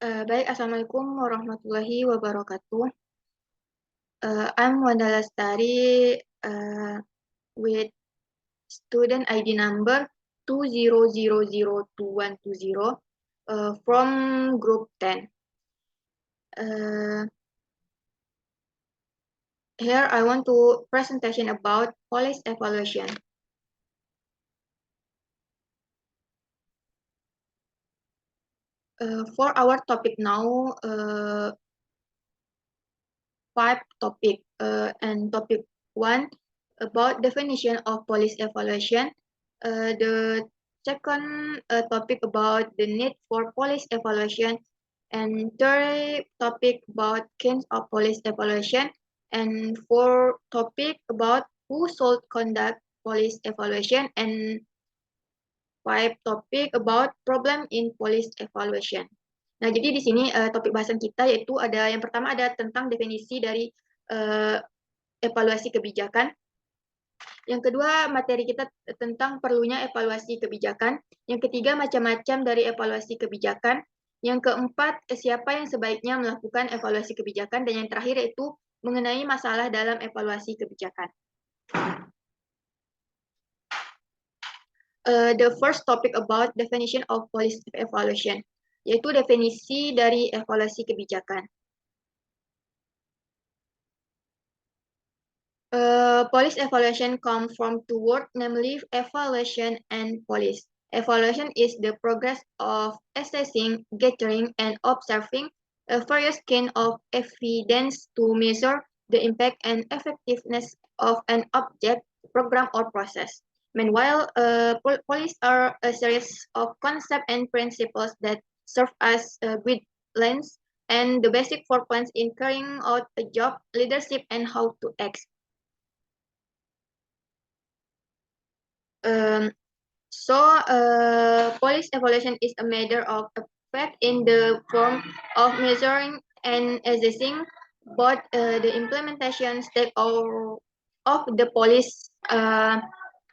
Baik, Assalamualaikum warahmatullahi wabarakatuh. I'm Wanda Lestari with student ID number 2000220 from group 10. Here I want to presentation about police evaluation. For our topic now, 5 topic, and topic 1 about definition of police evaluation. The second topic about the need for police evaluation, and third topic about kinds of police evaluation, and fourth topic about who should conduct police evaluation, and 5 topic about problem in police evaluation. Nah, jadi di sini topik bahasan kita yaitu ada yang pertama ada tentang definisi dari evaluasi kebijakan. Yang kedua, materi kita tentang perlunya evaluasi kebijakan. Yang ketiga, macam-macam dari evaluasi kebijakan. Yang keempat, siapa yang sebaiknya melakukan evaluasi kebijakan. Dan yang terakhir yaitu mengenai masalah dalam evaluasi kebijakan. The first topic about definition of policy evaluation, yaitu definisi dari evaluasi kebijakan. Police evaluation comes from two words, namely evaluation and police. Evaluation is the progress of assessing, gathering, and observing various kinds of evidence to measure the impact and effectiveness of an object, program, or process. Meanwhile, police are a series of concepts and principles that serve as guidelines and the basic for plans in carrying out a job, leadership, and how to act. Police evaluation is a matter of effect in the form of measuring and assessing both the implementation state of the police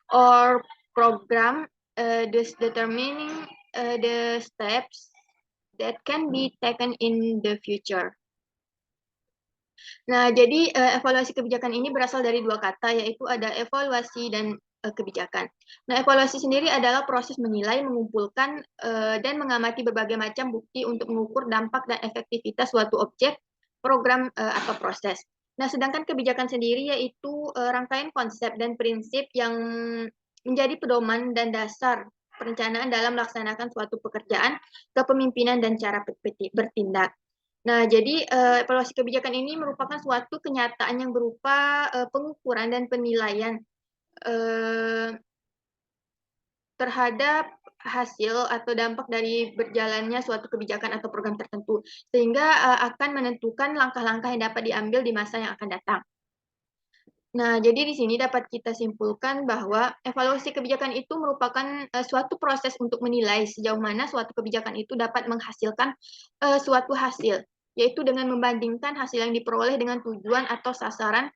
or program, thus determining the steps that can be taken in the future. Nah, jadi evaluasi kebijakan ini berasal dari dua kata, yaitu ada evaluasi dan kebijakan. Nah, evaluasi sendiri adalah proses menilai, mengumpulkan, dan mengamati berbagai macam bukti untuk mengukur dampak dan efektivitas suatu objek, program, atau proses. Nah, sedangkan kebijakan sendiri yaitu rangkaian konsep dan prinsip yang menjadi pedoman dan dasar perencanaan dalam melaksanakan suatu pekerjaan, kepemimpinan, dan cara bertindak. Nah, jadi evaluasi kebijakan ini merupakan suatu kenyataan yang berupa pengukuran dan penilaian terhadap hasil atau dampak dari berjalannya suatu kebijakan atau program tertentu, sehingga akan menentukan langkah-langkah yang dapat diambil di masa yang akan datang. Nah, jadi di sini dapat kita simpulkan bahwa evaluasi kebijakan itu merupakan suatu proses untuk menilai sejauh mana suatu kebijakan itu dapat menghasilkan suatu hasil, yaitu dengan membandingkan hasil yang diperoleh dengan tujuan atau sasaran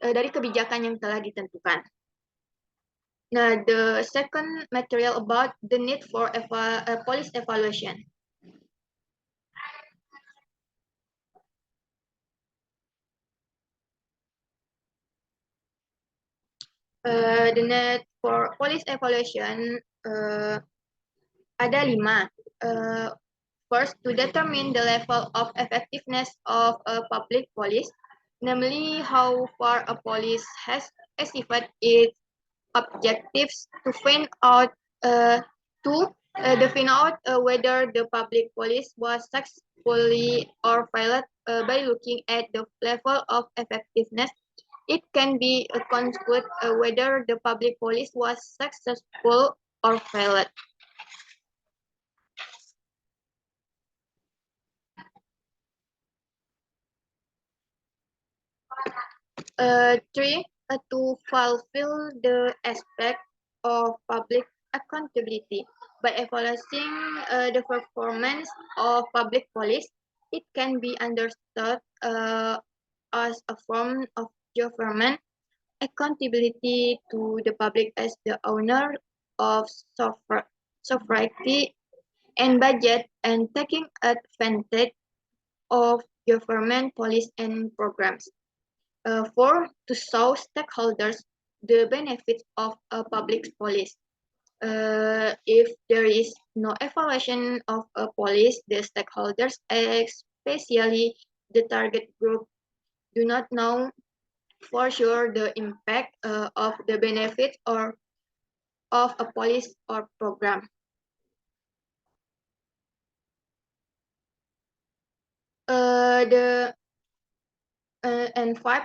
dari kebijakan yang telah ditentukan. Nah, the second material about the need for police evaluation. The need for police evaluation ada 5. First, to determine the level of effectiveness of a public police, namely how far a police has achieved its objectives, to find out whether the public police was successfully or failed by looking at the level of effectiveness. It can be concluded whether the public police was successful or failed. Three, to fulfill the aspect of public accountability by evaluating the performance of public police. It can be understood as a form of government accountability to the public as the owner of sovereignty and budget and taking advantage of government policies and programs. 4. To show stakeholders the benefits of a public policy. If there is no evaluation of a policy, the stakeholders, especially the target group, do not know for sure the impact of the benefits or of a policy or program. And 5,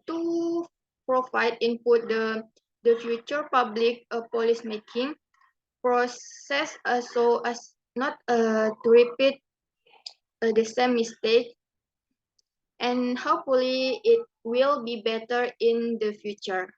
to provide input the future public policy making process so as not to repeat the same mistake, and hopefully it will be better in the future.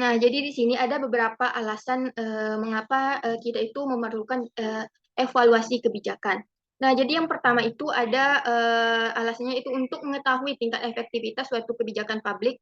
Nah, jadi di sini ada beberapa alasan mengapa kita itu memerlukan evaluasi kebijakan. Nah, jadi yang pertama itu ada alasannya itu untuk mengetahui tingkat efektivitas suatu kebijakan publik,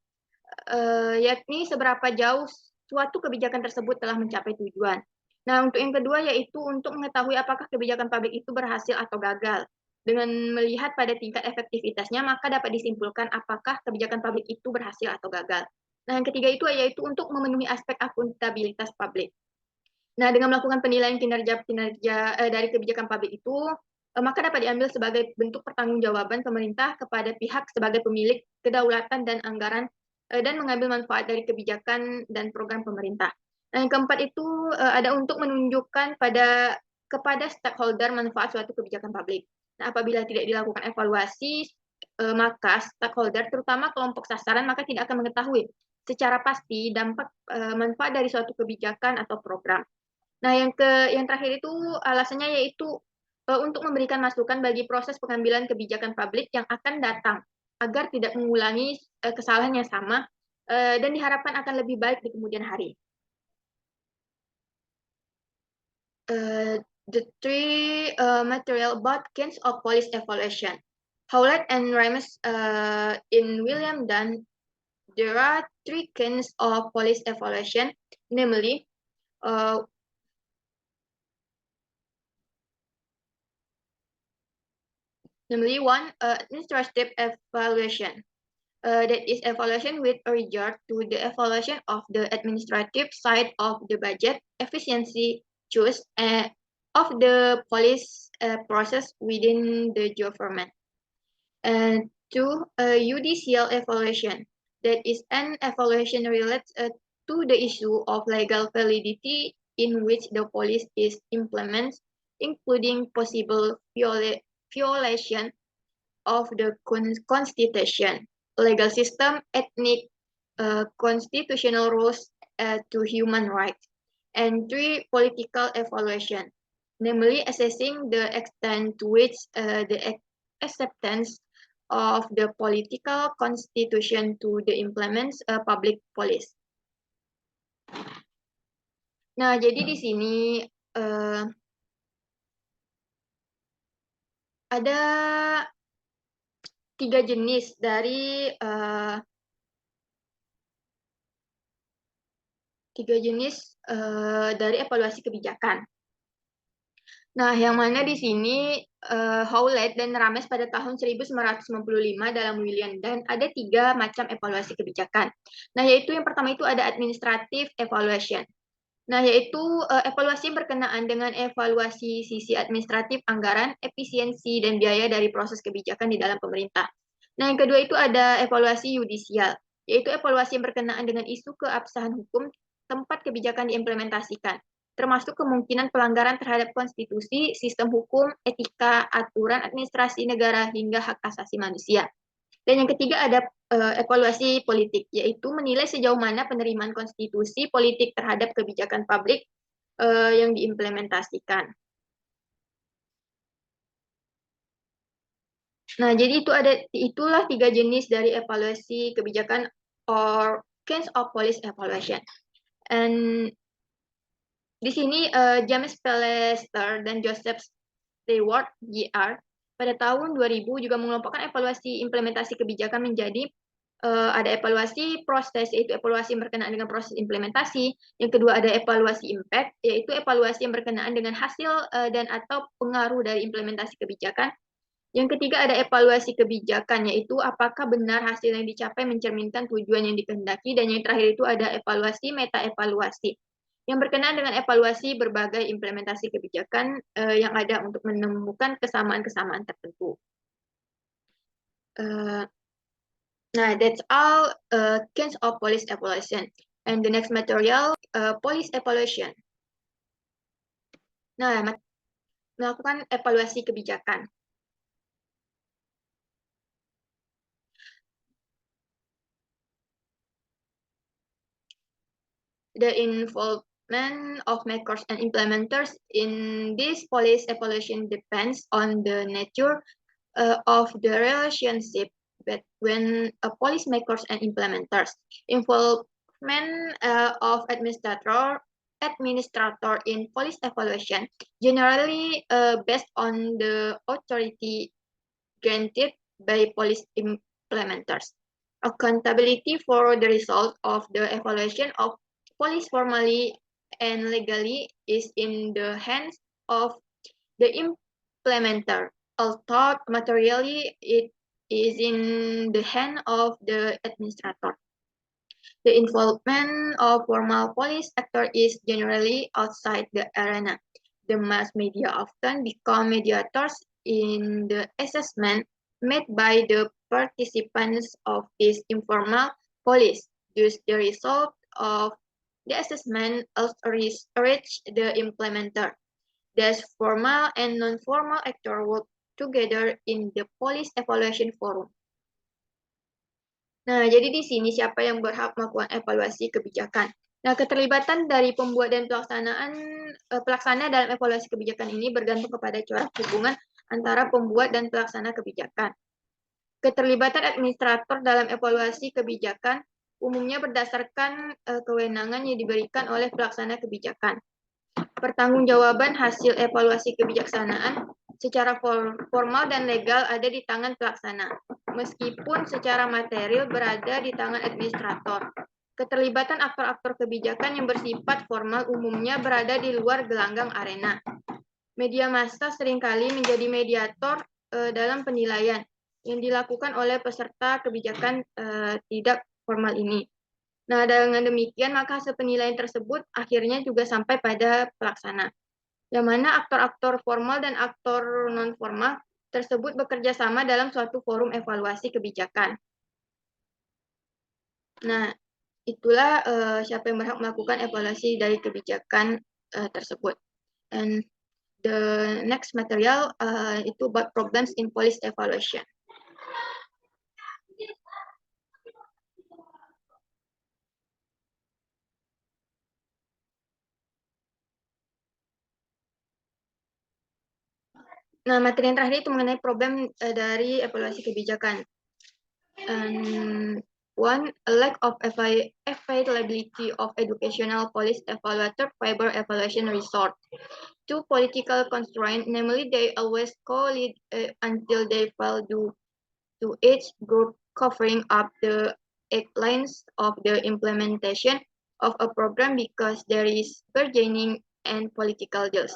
yakni seberapa jauh suatu kebijakan tersebut telah mencapai tujuan. Nah, untuk yang kedua yaitu untuk mengetahui apakah kebijakan publik itu berhasil atau gagal. Dengan melihat pada tingkat efektivitasnya, maka dapat disimpulkan apakah kebijakan publik itu berhasil atau gagal. Nah, yang ketiga itu yaitu untuk memenuhi aspek akuntabilitas publik. Nah, dengan melakukan penilaian kinerja dari kebijakan publik itu, maka dapat diambil sebagai bentuk pertanggungjawaban pemerintah kepada pihak sebagai pemilik kedaulatan dan anggaran dan mengambil manfaat dari kebijakan dan program pemerintah. Nah, yang keempat itu ada untuk menunjukkan kepada stakeholder manfaat suatu kebijakan publik. Nah, apabila tidak dilakukan evaluasi, maka stakeholder, terutama kelompok sasaran, maka tidak akan mengetahui secara pasti dampak manfaat dari suatu kebijakan atau program. Nah, yang terakhir itu alasannya yaitu untuk memberikan masukan bagi proses pengambilan kebijakan publik yang akan datang agar tidak mengulangi kesalahan yang sama dan diharapkan akan lebih baik di kemudian hari. The three material about kinds of policy evaluation. Howlett and Rames in William Dunn, there are three kinds of policy evaluation, namely, one, administrative evaluation. That is evaluation with regard to the evaluation of the administrative side of the budget, efficiency, choice of the policy process within the government. And 2, judicial evaluation. That is an evaluation related to the issue of legal validity in which the policy is implemented, including possible violation of the constitution, legal system, ethnic, constitutional rules to human rights. And 3, political evaluation, namely assessing the extent to which the acceptance of the political constitution to the implements public policy. Nah, jadi di sini ada 3 jenis dari evaluasi kebijakan. Nah, yang mana di sini Howlett dan Rames pada tahun 1995 dalam William Dunn ada 3 macam evaluasi kebijakan. Nah, yaitu yang pertama itu ada administrative evaluation. Nah, yaitu evaluasi berkenaan dengan evaluasi sisi administratif, anggaran, efisiensi, dan biaya dari proses kebijakan di dalam pemerintah. Nah, yang kedua itu ada evaluasi yudisial, yaitu evaluasi yang berkenaan dengan isu keabsahan hukum tempat kebijakan diimplementasikan, termasuk kemungkinan pelanggaran terhadap konstitusi, sistem hukum, etika, aturan administrasi negara, hingga hak asasi manusia. Dan yang ketiga ada evaluasi politik, yaitu menilai sejauh mana penerimaan konstitusi politik terhadap kebijakan publik yang diimplementasikan. Nah, jadi itulah 3 jenis dari evaluasi kebijakan or kinds of policy evaluation. And di sini James Pallister dan Joseph Stewart, JR, Pada tahun 2000 juga mengelompokkan evaluasi implementasi kebijakan menjadi ada evaluasi proses, yaitu evaluasi yang berkenaan dengan proses implementasi. Yang kedua ada evaluasi impact, yaitu evaluasi yang berkenaan dengan hasil dan atau pengaruh dari implementasi kebijakan. Yang ketiga ada evaluasi kebijakan, yaitu apakah benar hasil yang dicapai mencerminkan tujuan yang dikehendaki. Dan yang terakhir itu ada evaluasi meta-evaluasi, yang berkenaan dengan evaluasi berbagai implementasi kebijakan yang ada untuk menemukan kesamaan-kesamaan tertentu. Nah, that's all kinds of policy evaluation. And the next material, policy evaluation. Nah, melakukan evaluasi kebijakan. The involvement of makers and implementers in this policy evaluation depends on the nature of the relationship between policymakers and implementers. Involvement of administrator in policy evaluation generally based on the authority granted by policy implementers. Accountability for the result of the evaluation of policy formally and legally is in the hands of the implementer, although materially it is in the hand of the administrator. The involvement of formal police actor is generally outside the arena. The mass media often become mediators in the assessment made by the participants of this informal police. Thus, the result of the assessment also reach the implementer. Thus, formal and non-formal actors work together in the police evaluation forum. Nah, jadi di sini siapa yang berhak melakukan evaluasi kebijakan? Nah, keterlibatan dari pembuat dan pelaksana dalam evaluasi kebijakan ini bergantung kepada corak hubungan antara pembuat dan pelaksana kebijakan. Keterlibatan administrator dalam evaluasi kebijakan umumnya berdasarkan kewenangan yang diberikan oleh pelaksana kebijakan. Pertanggungjawaban hasil evaluasi kebijaksanaan secara formal dan legal ada di tangan pelaksana, meskipun secara material berada di tangan administrator. Keterlibatan aktor-aktor kebijakan yang bersifat formal umumnya berada di luar gelanggang arena. Media massa seringkali menjadi mediator dalam penilaian yang dilakukan oleh peserta kebijakan tidak formal ini. Nah, dengan demikian, maka hasil penilaian tersebut akhirnya juga sampai pada pelaksana, yang mana aktor-aktor formal dan aktor non-formal tersebut bekerja sama dalam suatu forum evaluasi kebijakan. Nah, itulah siapa yang berhak melakukan evaluasi dari kebijakan tersebut. And the next material itu about problems in policy evaluation. Nah, materi yang terakhir itu mengenai problem dari evaluasi kebijakan. And one, a lack of availability of educational policy evaluator favor evaluation resort. Two, political constraint, namely they always collide until they fall due to each group covering up the outlines of the implementation of a program because there is bargaining and political deals.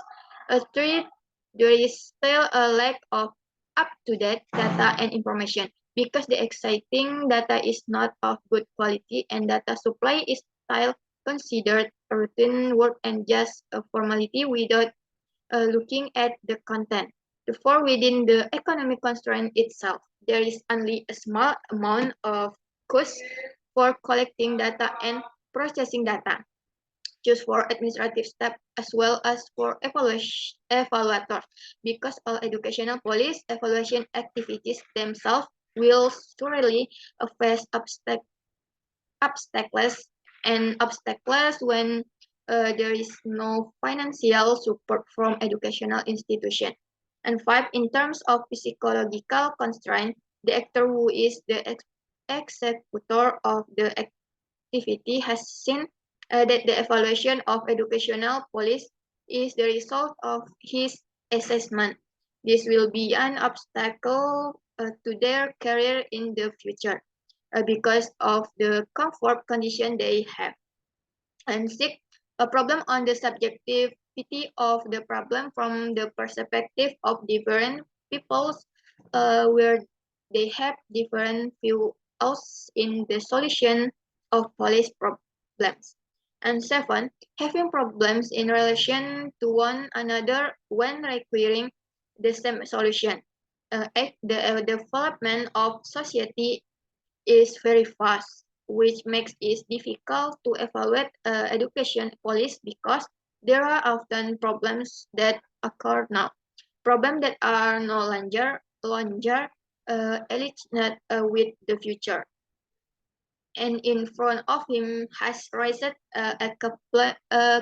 Three, there is still a lack of up-to-date data and information because the exciting data is not of good quality and data supply is still considered a routine work and just a formality without looking at the content. Therefore, within the economic constraint itself, there is only a small amount of cost for collecting data and processing data, just for administrative staff as well as for evaluators, because all educational policy evaluation activities themselves will surely face obstacles when there is no financial support from educational institution. And five, in terms of psychological constraint, the actor who is the executor of the activity has seen that the evaluation of educational policy is the result of his assessment. This will be an obstacle to their career in the future because of the comfort condition they have. And six, a problem on the subjectivity of the problem from the perspective of different peoples, where they have different views in the solution of police problems. And seven, having problems in relation to one another when requiring the same solution. The development of society is very fast, which makes it difficult to evaluate education policy because there are often problems that occur now. Problems that are no longer aligned with the future. And in front of him has raised a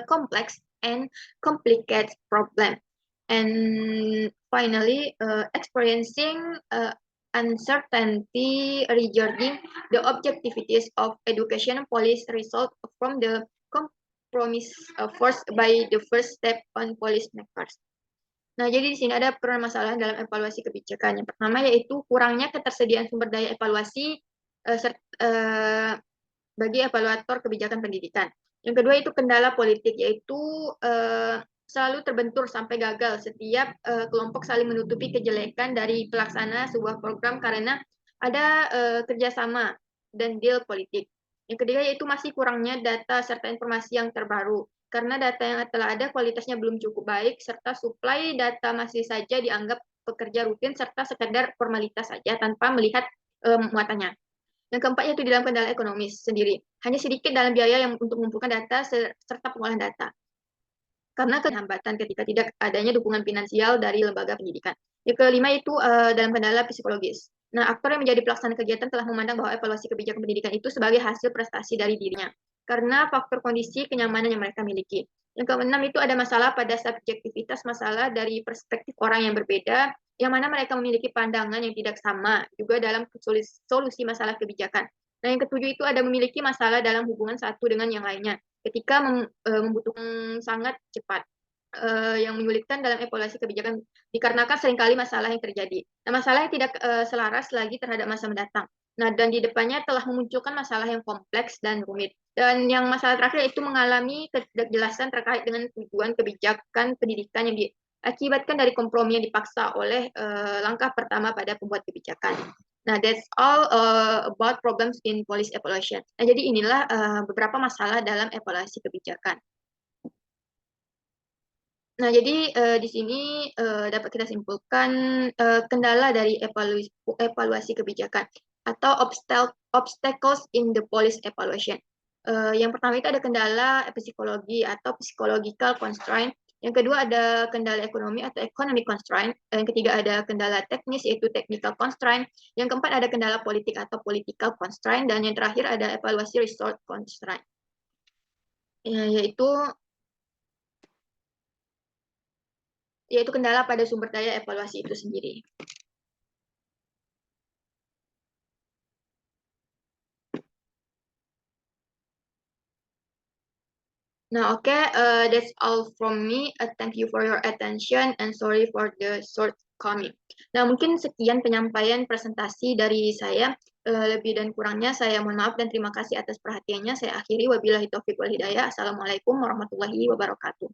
complex and complicated problem. And finally, experiencing uncertainty regarding the objectivities of education policy result from the compromise forced by the first step on policymakers. Nah, jadi di sini ada permasalahan dalam evaluasi kebijakan. Yang pertama yaitu kurangnya ketersediaan sumber daya evaluasi bagi evaluator kebijakan pendidikan. Yang kedua itu kendala politik, yaitu selalu terbentur sampai gagal setiap kelompok saling menutupi kejelekan dari pelaksana sebuah program karena ada kerjasama dan deal politik. Yang ketiga yaitu masih kurangnya data serta informasi yang terbaru. Karena data yang telah ada kualitasnya belum cukup baik, serta suplai data masih saja dianggap pekerja rutin serta sekedar formalitas saja tanpa melihat muatannya. Yang keempat yaitu di dalam kendala ekonomis sendiri. Hanya sedikit dalam biaya yang untuk mengumpulkan data serta pengolahan data. Karena hambatan ketika tidak adanya dukungan finansial dari lembaga pendidikan. Yang kelima itu dalam kendala psikologis. Nah, aktor yang menjadi pelaksana kegiatan telah memandang bahwa evaluasi kebijakan pendidikan itu sebagai hasil prestasi dari dirinya. Karena faktor kondisi kenyamanan yang mereka miliki. Yang keenam itu ada masalah pada subjektivitas masalah dari perspektif orang yang berbeda, yang mana mereka memiliki pandangan yang tidak sama juga dalam solusi masalah kebijakan. Nah, yang ketujuh itu ada memiliki masalah dalam hubungan satu dengan yang lainnya ketika membutuhkan sangat cepat. Yang menyulitkan dalam evaluasi kebijakan dikarenakan seringkali masalah yang terjadi. Nah, masalah yang tidak selaras lagi terhadap masa mendatang. Nah, dan di depannya telah memunculkan masalah yang kompleks dan rumit. Dan yang masalah terakhir itu mengalami ketidakjelasan terkait dengan tujuan kebijakan pendidikan yang diakibatkan dari kompromi yang dipaksa oleh langkah pertama pada pembuat kebijakan. Nah, that's all about problems in policy evaluation. Nah, jadi inilah beberapa masalah dalam evaluasi kebijakan. Nah, jadi di sini dapat kita simpulkan kendala dari evaluasi kebijakan atau obstacles in the policy evaluation. Yang pertama itu ada kendala psikologi atau psychological constraint. Yang kedua ada kendala ekonomi atau economic constraint. Yang ketiga ada kendala teknis yaitu technical constraint. Yang keempat ada kendala politik atau political constraint. Dan yang terakhir ada evaluasi resource constraint. Yaitu kendala pada sumber daya evaluasi itu sendiri. Nah, oke, that's all from me. Thank you for your attention and sorry for the shortcoming. Nah, mungkin sekian penyampaian presentasi dari saya. Lebih dan kurangnya saya mohon maaf dan terima kasih atas perhatiannya. Saya akhiri wabillahi taufiq wal hidayah. Assalamualaikum warahmatullahi wabarakatuh.